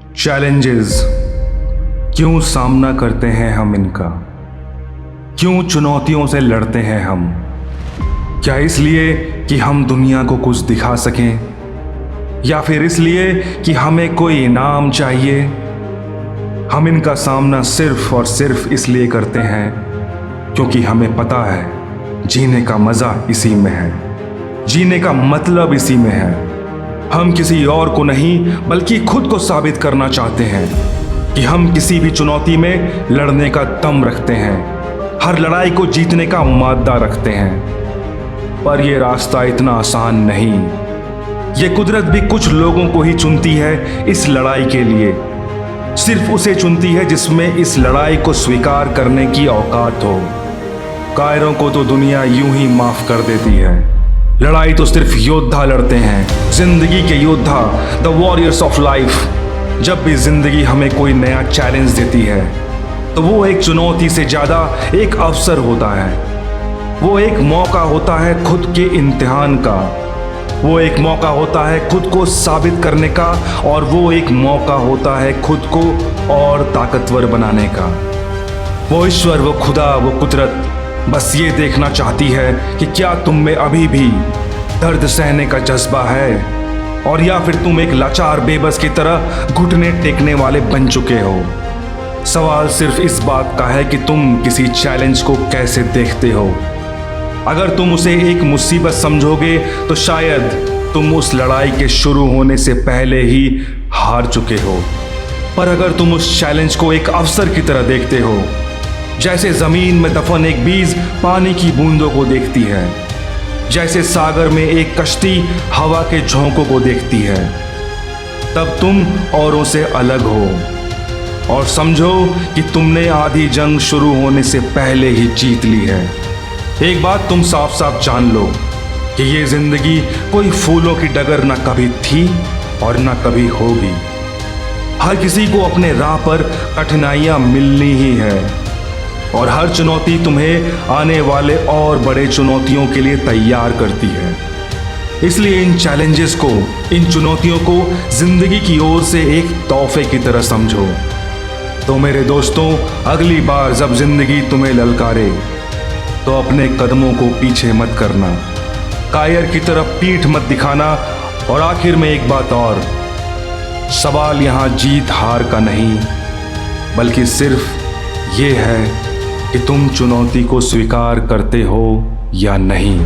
Challenges क्यों सामना करते हैं हम इनका? क्यों चुनौतियों से लड़ते हैं हम? क्या इसलिए कि हम दुनिया को कुछ दिखा सकें, या फिर इसलिए कि हमें कोई इनाम चाहिए? हम इनका सामना सिर्फ और सिर्फ इसलिए करते हैं क्योंकि हमें पता है जीने का मजा इसी में है, जीने का मतलब इसी में है। हम किसी और को नहीं बल्कि खुद को साबित करना चाहते हैं कि हम किसी भी चुनौती में लड़ने का दम रखते हैं, हर लड़ाई को जीतने का मादा रखते हैं। पर यह रास्ता इतना आसान नहीं। ये कुदरत भी कुछ लोगों को ही चुनती है इस लड़ाई के लिए। सिर्फ उसे चुनती है जिसमें इस लड़ाई को स्वीकार करने की औकात हो। कायरों को तो दुनिया यूं ही माफ कर देती है। लड़ाई तो सिर्फ योद्धा लड़ते हैं, जिंदगी के योद्धा, द वॉरियर्स ऑफ लाइफ। जब भी जिंदगी हमें कोई नया चैलेंज देती है तो वो एक चुनौती से ज्यादा एक अवसर होता है। वो एक मौका होता है खुद के इम्तिहान का। वो एक मौका होता है खुद को साबित करने का, और वो एक मौका होता है खुद को और ताकतवर बनाने का। वो ईश्वर, वो खुदा, वो कुदरत बस ये देखना चाहती है कि क्या तुम में अभी भी दर्द सहने का जज्बा है, और या फिर तुम एक लाचार बेबस की तरह घुटने टेकने वाले बन चुके हो। सवाल सिर्फ इस बात का है कि तुम किसी चैलेंज को कैसे देखते हो। अगर तुम उसे एक मुसीबत समझोगे तो शायद तुम उस लड़ाई के शुरू होने से पहले ही हार चुके हो। पर अगर तुम उस चैलेंज को एक अवसर की तरह देखते हो, जैसे जमीन में दफन एक बीज पानी की बूंदों को देखती है, जैसे सागर में एक कश्ती हवा के झोंकों को देखती है, तब तुम औरों से अलग हो और समझो कि तुमने आधी जंग शुरू होने से पहले ही जीत ली है। एक बात तुम साफ साफ जान लो कि ये जिंदगी कोई फूलों की डगर ना कभी थी और ना कभी होगी। हर किसी को अपने राह पर कठिनाइयां मिलनी ही है, और हर चुनौती तुम्हें आने वाले और बड़े चुनौतियों के लिए तैयार करती है। इसलिए इन चैलेंजेस को, इन चुनौतियों को जिंदगी की ओर से एक तोहफे की तरह समझो। तो मेरे दोस्तों, अगली बार जब जिंदगी तुम्हें ललकारे तो अपने कदमों को पीछे मत करना, कायर की तरफ पीठ मत दिखाना। और आखिर में एक बात और, सवाल यहाँ जीत हार का नहीं, बल्कि सिर्फ ये है कि तुम चुनौती को स्वीकार करते हो या नहीं।